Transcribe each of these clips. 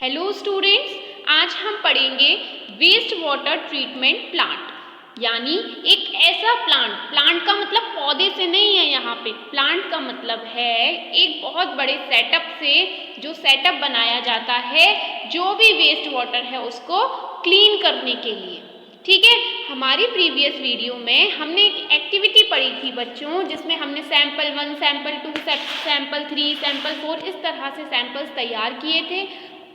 Hello students, आज हम पढ़ेंगे वेस्ट वाटर ट्रीटमेंट प्लांट। यानी एक ऐसा प्लांट का मतलब पौधे से नहीं है, यहाँ पे प्लांट का मतलब है एक बहुत बड़े सेटअप से जो सेटअप बनाया जाता है जो भी वेस्ट वाटर है उसको क्लीन करने के लिए। ठीक है, हमारी प्रीवियस वीडियो में हमने एक एक्टिविटी पढ़ी थी बच्चों, जिसमें हमने सैंपल 1, सैंपल 2, सैंपल 3, सैंपल 4 इस तरह से सैंपल्स तैयार किए थे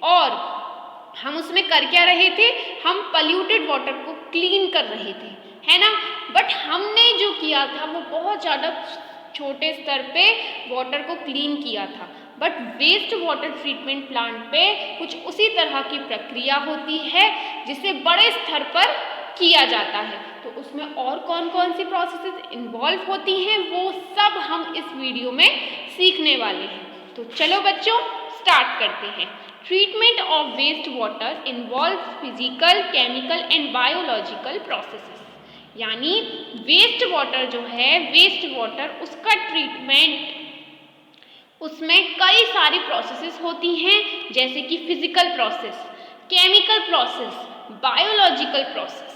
और हम उसमें कर क्या रहे थे, हम पल्यूटेड वाटर को क्लीन कर रहे थे, है ना। बट हमने जो किया था वो बहुत ज़्यादा छोटे स्तर पे वाटर को क्लीन किया था। But waste water treatment plant पे कुछ उसी तरह की प्रक्रिया होती है जिसे बड़े स्तर पर किया जाता है। तो उसमें और कौन कौन सी प्रोसेसेस इन्वॉल्व होती हैं वो सब हम इस वीडियो में सीखने वाले हैं। तो चलो बच्चों स्टार्ट करते हैं। Treatment of waste water involve physical, chemical and biological processes. यानी वेस्ट वाटर जो है, वेस्ट वाटर उसका ट्रीटमेंट, उसमें कई सारी प्रोसेसेस होती हैं, जैसे कि physical process, chemical process, biological process.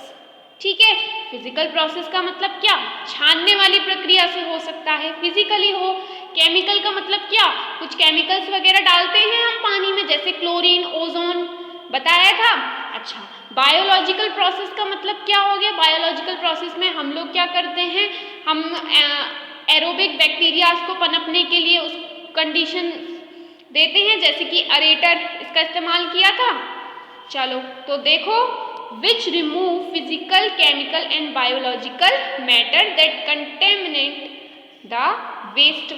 ठीक है, फिजिकल प्रोसेस का मतलब क्या, छानने वाली प्रक्रिया से हो सकता है, फिजिकली हो। केमिकल का मतलब क्या, कुछ केमिकल्स वगैरह डालते हैं हम पानी में, जैसे क्लोरीन, ओजोन बताया था। अच्छा, बायोलॉजिकल प्रोसेस का मतलब क्या हो गया, बायोलॉजिकल प्रोसेस में हम लोग क्या करते हैं, हम एरोबिक बैक्टीरियाज को पनपने के लिए उस कंडीशन देते हैं, जैसे कि अरेटर इसका इस्तेमाल किया था। चलो तो देखो, which remove physical, chemical and biological matter that contaminate the waste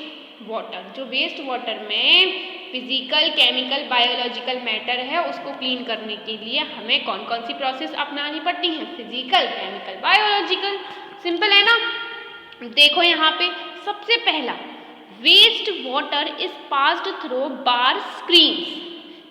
water। जो वेस्ट वाटर में फिजिकल, केमिकल, बायोलॉजिकल मैटर है उसको क्लीन करने के लिए हमें कौन कौन सी प्रोसेस अपनानी पड़ती हैं, फिजिकल, केमिकल, बायोलॉजिकल। सिंपल है ना। देखो यहाँ पे सबसे पहला, waste water is passed through bar screens.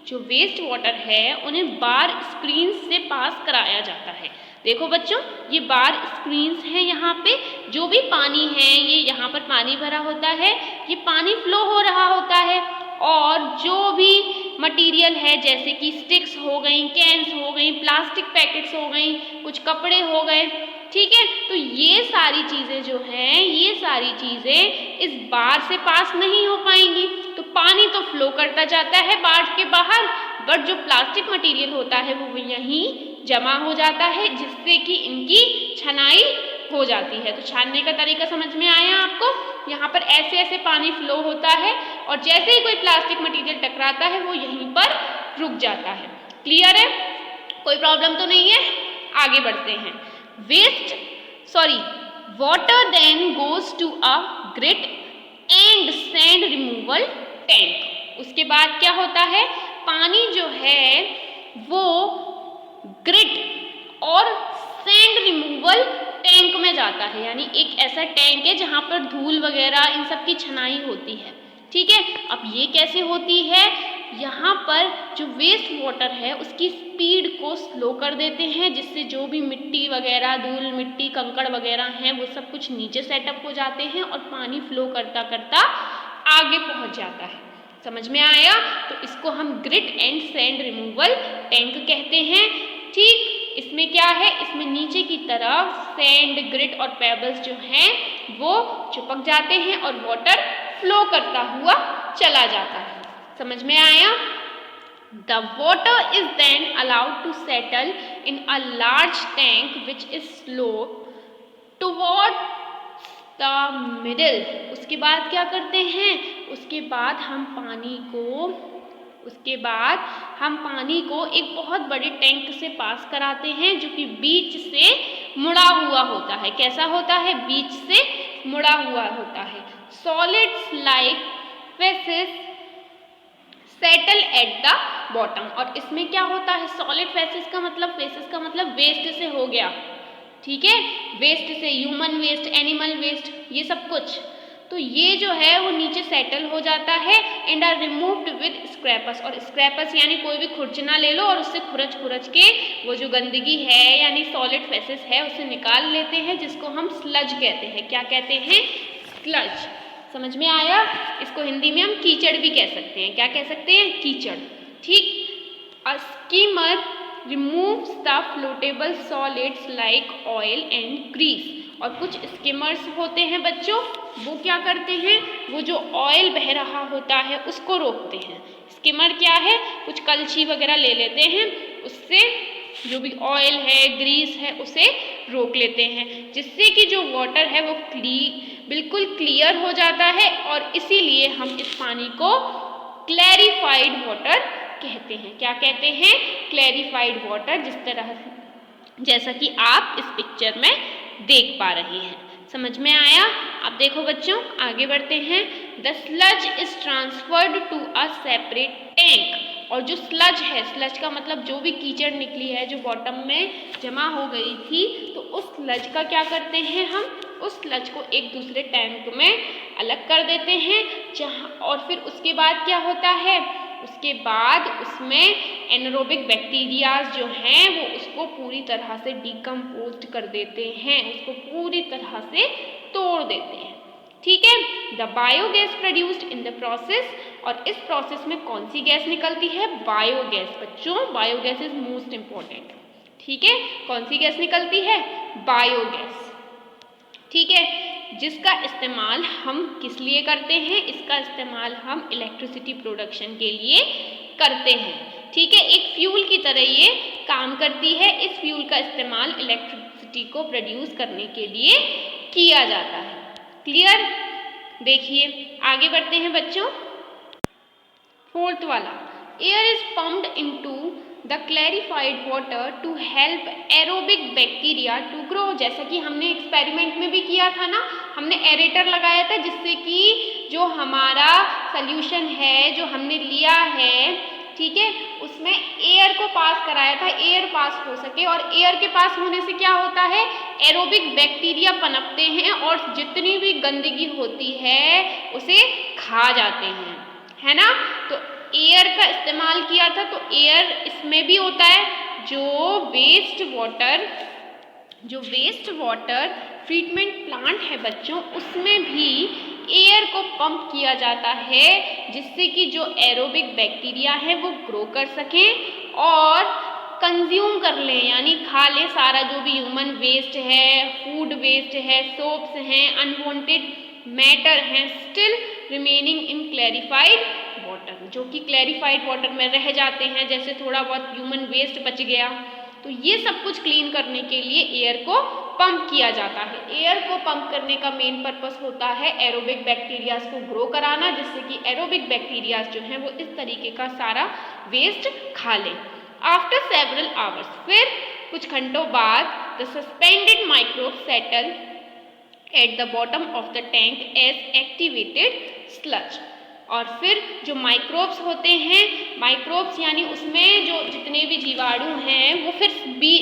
जो वेस्ट वाटर है उन्हें बार स्क्रीन से पास कराया जाता है। देखो बच्चों, ये बार स्क्रीन्स हैं, यहाँ पे जो भी पानी है, ये यहाँ पर पानी भरा होता है, ये पानी फ्लो हो रहा होता है, और जो भी मटेरियल है जैसे कि स्टिक्स हो गई, कैंस हो गई, प्लास्टिक पैकेट्स हो गई, कुछ कपड़े हो गए, ठीक है, तो ये सारी चीज़ें जो हैं, ये सारी चीज़ें इस बार से पास नहीं हो पाएंगी। तो पानी तो फ्लो करता जाता है बार के बाहर, बट जो प्लास्टिक मटेरियल होता है वो यहीं जमा हो जाता है, जिससे कि इनकी छनाई हो जाती है। तो छानने का तरीका समझ में आया आपको। यहाँ पर ऐसे ऐसे पानी फ्लो होता है और जैसे ही कोई प्लास्टिक मटेरियल टकराता है वो यहीं पर रुक जाता है। क्लियर है, कोई प्रॉब्लम तो नहीं है। आगे बढ़ते हैं। Water then goes to a grit and sand removal tank. उसके बाद क्या होता है, पानी जो है वो ग्रिट और सैंड रिमूवल टैंक में जाता है। यानी एक ऐसा टैंक है जहाँ पर धूल वगैरह इन सब की छनाई होती है। ठीक है, अब ये कैसे होती है, यहाँ पर जो वेस्ट वाटर है उसकी स्पीड को स्लो कर देते हैं, जिससे जो भी मिट्टी वगैरह, धूल मिट्टी कंकड़ वगैरह हैं वो सब कुछ नीचे सेटअप हो जाते हैं और पानी फ्लो करता करता आगे पहुँच जाता है। समझ में आया। तो इसको हम grit and sand removal tank कहते हैं। ठीक, इसमें क्या है, इसमें नीचे की तरफ सैंड, ग्रिट और पेबल्स जो हैं वो चिपक जाते हैं और वाटर फ्लो करता हुआ चला जाता है। समझ में आया। The water is then allowed to settle in a large tank which is sloped toward the middle। उसके बाद क्या करते हैं, उसके बाद हम पानी को एक बहुत बड़े टैंक से पास कराते हैं, जो कि बीच से मुड़ा हुआ होता है। कैसा होता है, बीच से मुड़ा हुआ होता है। Solids like faces settle at the bottom. और इसमें क्या होता है, सॉलिड फेसेस का मतलब वेस्ट से हो गया। ठीक है, वेस्ट से, ह्यूमन वेस्ट, एनिमल वेस्ट, ये सब कुछ, तो ये जो है वो नीचे सेटल हो जाता है and are removed with scrapers. और स्क्रैपर्स यानी कोई भी खुरचना ले लो और उससे खुरच के वो जो गंदगी है यानी सॉलिड फेसेस है उसे निकाल लेते हैं, जिसको हम स्लज कहते हैं। क्या कहते हैं, स्लज। समझ में आया। इसको हिंदी में हम कीचड़ भी कह सकते हैं। क्या कह सकते हैं, कीचड़। ठीक, skimmer removes the floatable solids like oil and grease. और कुछ स्किमर्स होते हैं बच्चों, वो क्या करते हैं, वो जो ऑयल बह रहा होता है उसको रोकते हैं। स्किमर क्या है, कुछ कलछी वगैरह ले लेते हैं, उससे जो भी ऑयल है, ग्रीस है, उसे रोक लेते हैं, जिससे कि जो वाटर है वो बिल्कुल क्लियर हो जाता है। और इसीलिए हम इस पानी को क्लैरिफाइड वाटर कहते हैं। क्या कहते हैं, क्लैरिफाइड वाटर, जिस तरह जैसा कि आप इस पिक्चर में देख पा रहे हैं। समझ में आया? अब देखो बच्चों, आगे बढ़ते हैं। The sludge is transferred to a separate tank. और जो स्लज है, स्लज का मतलब जो भी कीचड़ निकली है, जो बॉटम में जमा हो गई थी, तो उस स्लज का क्या करते हैं हम, उस स्लज को एक दूसरे टैंक में अलग कर देते हैं, जहाँ और फिर उसके बाद क्या होता है, उसके बाद उसमें एनारोबिक बैक्टीरियाज जो हैं वो उसको पूरी तरह से डिकम्पोज कर देते हैं, उसको पूरी तरह से तोड़ देते हैं। ठीक है, the biogas produced in the process. और इस प्रोसेस में कौन सी गैस निकलती है, बायोगैस। बच्चों, बायोगैस इज मोस्ट इंपॉर्टेंट। ठीक है, कौन सी गैस निकलती है, बायोगैस। ठीक है, जिसका इस्तेमाल हम किस लिए करते हैं, इसका इस्तेमाल हम इलेक्ट्रिसिटी प्रोडक्शन के लिए करते हैं। ठीक है, एक फ्यूल की तरह ये काम करती है। इस फ्यूल का इस्तेमाल इलेक्ट्रिसिटी को प्रोड्यूस करने के लिए किया जाता है। क्लियर? देखिए आगे बढ़ते हैं बच्चों। फोर्थ वाला, air is pumped into the clarified water to help aerobic bacteria to grow. जैसा कि हमने एक्सपेरिमेंट में भी किया था ना, हमने एरेटर लगाया था, जिससे कि जो हमारा सल्यूशन है जो हमने लिया है, ठीक है, उसमें एयर को पास कराया था, एयर पास हो सके। और एयर के पास होने से क्या होता है, एरोबिक बैक्टीरिया पनपते हैं और जितनी भी गंदगी होती है उसे खा जाते हैं, है ना। तो एयर का इस्तेमाल किया था, तो एयर इसमें भी होता है। जो वेस्ट वाटर ट्रीटमेंट प्लांट है बच्चों, उसमें भी एयर को पंप किया जाता है, जिससे कि जो एरोबिक बैक्टीरिया है वो ग्रो कर सकें और कंज्यूम कर लें, यानी खा लें सारा जो भी ह्यूमन वेस्ट है, फूड वेस्ट है, सोप्स हैं, अनवांटेड मैटर हैं, still remaining in clarified water, जो कि क्लैरिफाइड वाटर में रह जाते हैं, जैसे थोड़ा बहुत ह्यूमन वेस्ट बच गया। तो ये सब कुछ क्लीन करने के लिए एयर को पंप किया जाता है। एयर को पंप करने का मेन पर्पस होता है एरोबिक बैक्टीरियाज को ग्रो कराना, जिससे कि एरोबिक बैक्टीरियाज जो हैं वो इस तरीके का सारा वेस्ट खा लें। आफ्टर सेवरल आवर्स, फिर कुछ घंटों बाद, the suspended microbe settle at the bottom of the tank as activated sludge. और फिर जो माइक्रोब्स होते हैं, माइक्रोब्स यानी उसमें जो जितने भी जीवाणु हैं वो फिर भी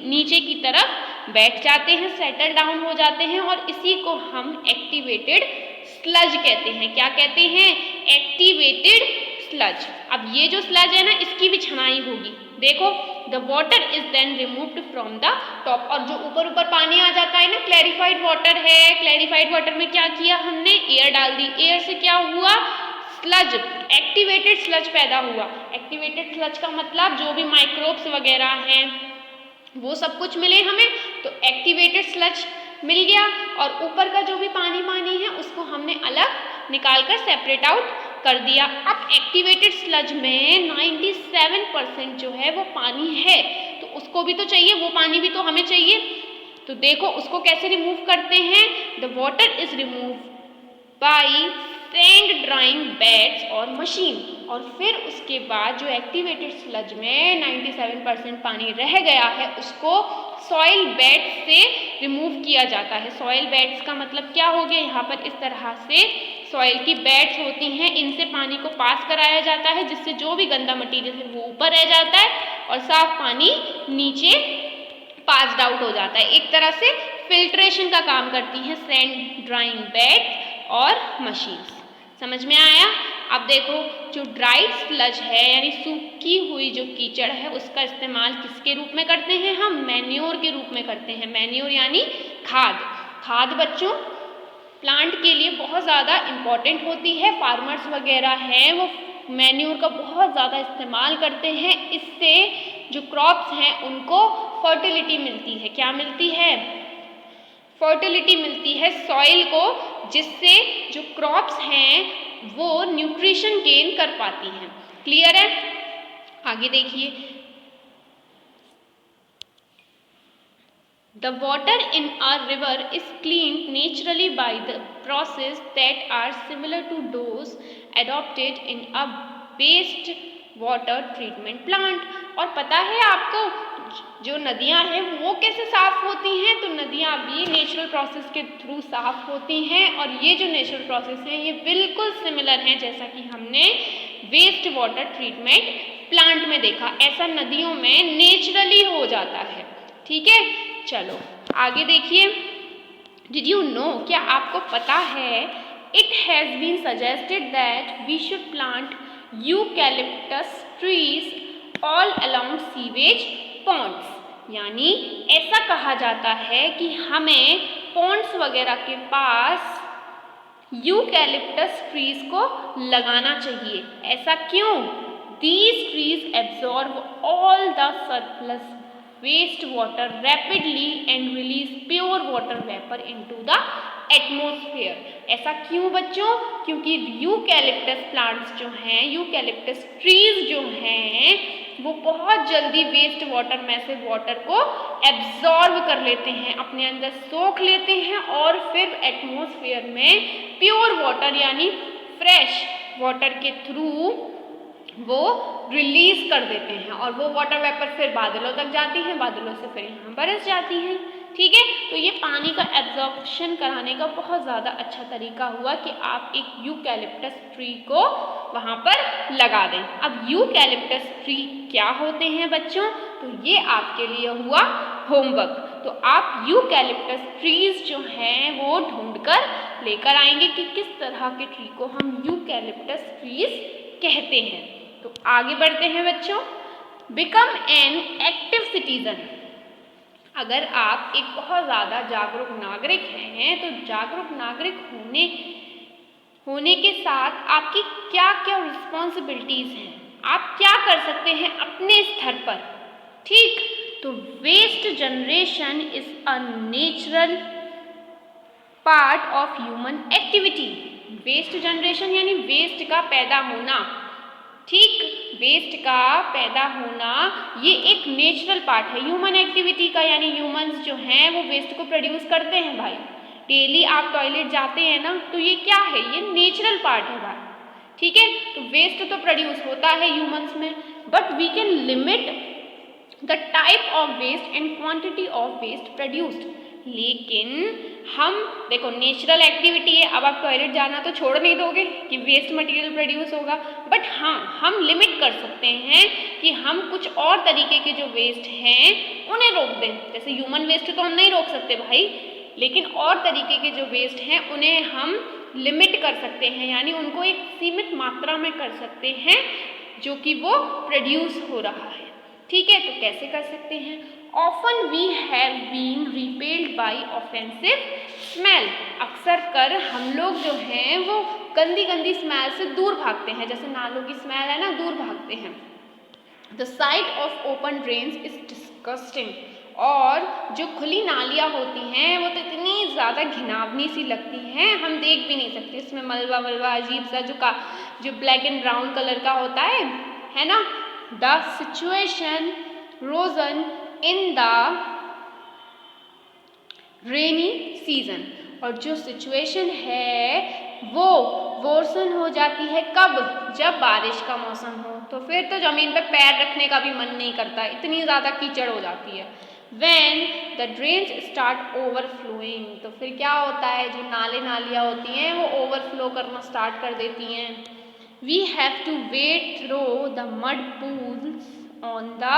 नीचे की तरफ बैठ जाते हैं, सेटल डाउन हो जाते हैं, और इसी को हम एक्टिवेटेड स्लज कहते हैं। क्या कहते हैं, एक्टिवेटेड स्लज। अब ये जो स्लज है ना, इसकी भी छनाई होगी। देखो, the water is then removed from the top. और जो ऊपर ऊपर पानी आ जाता है ना, क्लैरिफाइड वाटर है, क्लैरिफाइड वाटर में क्या किया हमने, एयर डाल दी। एयर से क्या हुआ, स्लज, एक्टिवेटेड स्लज पैदा हुआ। एक्टिवेटेड स्लज का मतलब जो भी माइक्रोब्स वगैरह हैं वो सब कुछ मिले हमें, तो एक्टिवेटेड स्लज मिल गया। और ऊपर का जो भी पानी है उसको हमने अलग निकाल कर सेपरेट आउट कर दिया। अब एक्टिवेटेड स्लज में 97% जो है वो पानी है, तो उसको भी तो चाहिए, वो पानी भी तो हमें चाहिए। तो देखो उसको कैसे रिमूव करते हैं, the water is remove by sand drawing bags और मशीन। और फिर उसके बाद जो एक्टिवेटेड स्लज में 97% पानी रह गया है, उसको सॉइल बेड्स से रिमूव किया जाता है। सॉइल बेड्स का मतलब क्या हो गया, यहाँ पर इस तरह से सॉइल की बेड्स होती हैं, इनसे पानी को पास कराया जाता है, जिससे जो भी गंदा मटीरियल है वो ऊपर रह जाता है और साफ पानी नीचे पास्ड आउट हो जाता है। एक तरह से फिल्ट्रेशन का काम करती हैं सैंड ड्राइंग बैग और मशीन्स। समझ में आया? अब देखो, जो ड्राइड स्लज है यानी सूखी हुई जो कीचड़ है, उसका इस्तेमाल किसके रूप में करते हैं हम, मैन्योर के रूप में करते हैं। मैन्योर यानी खाद। खाद बच्चों प्लांट के लिए बहुत ज़्यादा इम्पॉर्टेंट होती है। फार्मर्स वगैरह हैं वो मैन्योर का बहुत ज़्यादा इस्तेमाल करते हैं। इससे जो क्रॉप्स हैं उनको फर्टिलिटी मिलती है। क्या मिलती है? फर्टिलिटी मिलती है सॉइल को, जिससे जो क्रॉप्स हैं वो न्यूट्रिशन गेन कर पाती हैं। क्लियर है? आगे देखिए, The water in our river is cleaned naturally by the process that are similar to those adopted in a waste water treatment plant। और पता है आपको जो नदियां हैं वो कैसे साफ होती हैं? तो नदियां भी नेचुरल प्रोसेस के थ्रू साफ होती हैं, और ये जो नेचुरल प्रोसेस है ये बिल्कुल सिमिलर है जैसा कि हमने वेस्ट वाटर ट्रीटमेंट प्लांट में देखा। ऐसा नदियों में नेचुरली हो जाता है। ठीक है, चलो आगे देखिए। डिड यू नो, क्या आपको पता है, it has been suggested that we should plant eucalyptus trees all along sewage ponds. यानी ऐसा कहा जाता है कि हमें पॉन्ड्स वगैरह के पास यूकैलिप्टस ट्रीज को लगाना चाहिए। ऐसा क्यों? These trees absorb all the surplus waste water rapidly and release pure water vapor into the atmosphere। ऐसा क्यों बच्चों? क्योंकि यूकैलिप्टस प्लांट्स जो हैं, यूकैलिप्टस ट्रीज जो हैं, वो बहुत जल्दी वेस्ट वाटर में से वाटर को एब्जॉर्ब कर लेते हैं, अपने अंदर सोख लेते हैं, और फिर एटमॉस्फेयर में प्योर वाटर यानी फ्रेश वाटर के थ्रू वो रिलीज कर देते हैं, और वो वाटर वेपर फिर बादलों तक जाती हैं, बादलों से फिर यहाँ बरस जाती हैं। ठीक है, तो ये पानी का एब्जॉर्प्शन कराने का बहुत ज़्यादा अच्छा तरीका हुआ कि आप एक यूकैलिप्टस ट्री को वहाँ पर लगा दें। अब यूकैलिप्टस ट्री क्या होते हैं बच्चों? तो ये आपके लिए हुआ होमवर्क। तो आप यूकैलिप्टस ट्रीज जो हैं वो ढूंढ कर लेकर आएंगे कि किस तरह के ट्री को हम यूकैलिप्टस ट्रीज कहते हैं। तो आगे बढ़ते हैं बच्चों। Become an active citizen. अगर आप एक बहुत ज़्यादा जागरूक नागरिक हैं, तो जागरूक नागरिक होने के साथ आपकी क्या क्या रिस्पॉन्सिबिलिटीज़ हैं, आप क्या कर सकते हैं अपने स्तर पर। ठीक, तो waste generation is a natural part of human activity. Waste generation यानी वेस्ट का पैदा होना। ठीक, वेस्ट का पैदा होना ये एक नेचुरल पार्ट है ह्यूमन एक्टिविटी का, यानी ह्यूमंस जो हैं वो वेस्ट को प्रोड्यूस करते हैं भाई। डेली आप टॉयलेट जाते हैं ना, तो ये क्या है? ये नेचुरल पार्ट है भाई। ठीक है, तो वेस्ट तो प्रोड्यूस होता है ह्यूमंस में, but we can limit the type of waste and quantity of waste produced. लेकिन हम देखो नेचुरल एक्टिविटी है, अब आप टॉयलेट जाना तो छोड़ नहीं दोगे कि वेस्ट मटेरियल प्रोड्यूस होगा, बट हाँ हम लिमिट कर सकते हैं कि हम कुछ और तरीके के जो वेस्ट हैं उन्हें रोक दें। जैसे ह्यूमन वेस्ट तो हम नहीं रोक सकते भाई, लेकिन और तरीके के जो वेस्ट हैं उन्हें हम लिमिट कर सकते हैं, यानी उनको एक सीमित मात्रा में कर सकते हैं जो कि वो प्रोड्यूस हो रहा है। ठीक है, तो कैसे कर सकते हैं? Often we have been repelled by offensive smell। अक्सर कर हम लोग जो हैं वो गंदी गंदी स्मेल से दूर भागते हैं, जैसे नालों की स्मेल है ना, दूर भागते हैं। The sight of open drains is disgusting। और जो खुली नालियाँ होती हैं वो तो इतनी ज़्यादा घिनावनी सी लगती हैं, हम देख भी नहीं सकते। इसमें मलबा मलबा अजीब सा जो ब्लैक एंड ब्राउन कलर का होता है ना। The situation rosen in the rainy season. और जो सिचुएशन है वो वर्सन हो जाती है कब? जब बारिश का मौसम हो, तो फिर तो ज़मीन पर पैर रखने का भी मन नहीं करता, इतनी ज़्यादा कीचड़ हो जाती है। When the drains start overflowing, तो फिर क्या होता है, जो नाले नालियाँ होती हैं वो ओवरफ्लो करना स्टार्ट कर देती हैं। We have to wade through the mud pools on the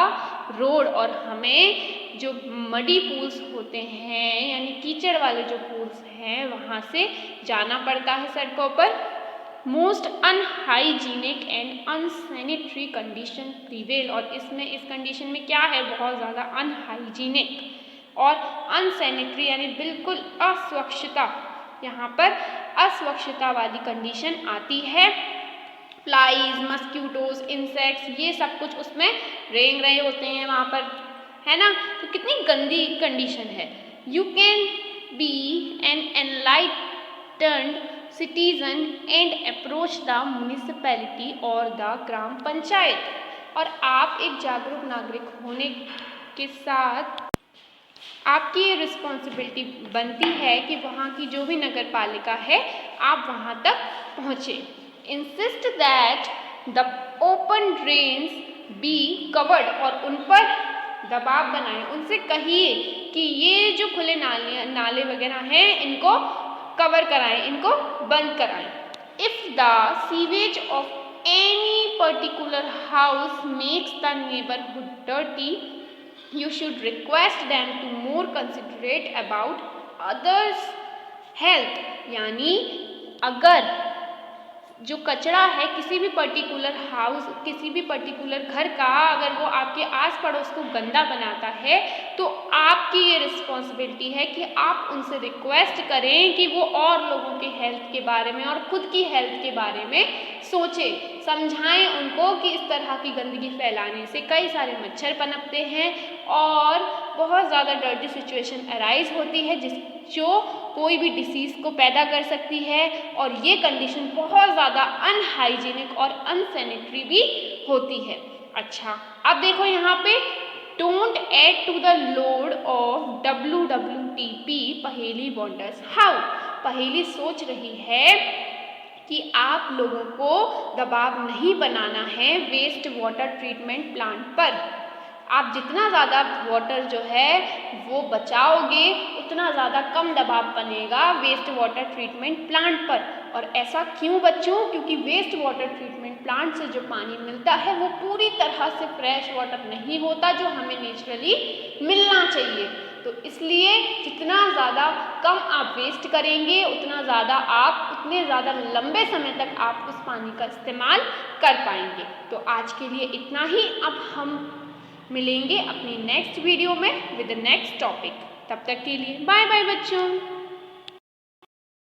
road. और हमें जो मडी पूल्स होते हैं यानी कीचड़ वाले जो पूल्स हैं वहाँ से जाना पड़ता है सड़कों पर। Most unhygienic and unsanitary condition prevail. और इस कंडीशन में क्या है, बहुत ज़्यादा अनहाइजीनिक और अनसैनिटरी यानी बिल्कुल अस्वच्छता, यहाँ पर अस्वच्छता वाली कंडीशन आती है। फ्लाइज, मस्क्यूटोज, इंसेक्ट्स, ये सब कुछ उसमें रेंग रहे होते हैं वहाँ पर, है ना। तो कितनी गंदी कंडीशन है। You can be an enlightened citizen and approach the municipality और द ग्राम पंचायत। और आप एक जागरूक नागरिक होने के साथ आपकी ये रिस्पॉन्सिबिलिटी बनती है कि वहाँ की जो भी नगर पालिका है आप वहाँ तक पहुँचे। Insist that the open drains be covered, और उन पर दबाव बनाएं, उनसे कहिए कि ये जो खुले नाले वगैरह हैं इनको कवर कराएं, इनको बंद कराएं। If the sewage of any particular house makes the neighbourhood dirty, you should request them to more considerate about others health। यानी अगर जो कचरा है किसी भी पर्टिकुलर हाउस, किसी भी पर्टिकुलर घर का, अगर वो आपके आस पड़ोस को गंदा बनाता है तो आपकी ये रिस्पॉन्सिबिलिटी है कि आप उनसे रिक्वेस्ट करें कि वो और लोगों के हेल्थ के बारे में और खुद की हेल्थ के बारे में सोचें, समझाएं उनको कि इस तरह की गंदगी फैलाने से कई सारे मच्छर पनपते हैं और बहुत ज़्यादा डर्टी सिचुएशन अराइज होती है जो कोई भी डिसीज़ को पैदा कर सकती है, और ये कंडीशन बहुत ज़्यादा अनहाइजीनिक और अनसैनिटरी भी होती है। अच्छा, अब देखो यहाँ पे don't add to the load of WWTP Paheli wonders how. Paheli सोच रही है कि आप लोगों को दबाव नहीं बनाना है वेस्ट वाटर ट्रीटमेंट प्लांट पर। आप जितना ज़्यादा वाटर जो है वो बचाओगे उतना ज़्यादा कम दबाव बनेगा वेस्ट वाटर ट्रीटमेंट प्लांट पर। और ऐसा क्यों बच्चों? क्योंकि वेस्ट वाटर ट्रीटमेंट प्लांट से जो पानी मिलता है वो पूरी तरह से फ्रेश वाटर नहीं होता जो हमें नेचुरली मिलना चाहिए। तो इसलिए जितना ज़्यादा कम आप वेस्ट करेंगे उतना ज़्यादा आप उतने ज़्यादा लंबे समय तक आप उस पानी का इस्तेमाल कर पाएंगे। तो आज के लिए इतना ही। अब हम मिलेंगे अपनी नेक्स्ट वीडियो में विद नेक्स्ट टॉपिक। तब तक के लिए बाय बाय बच्चों।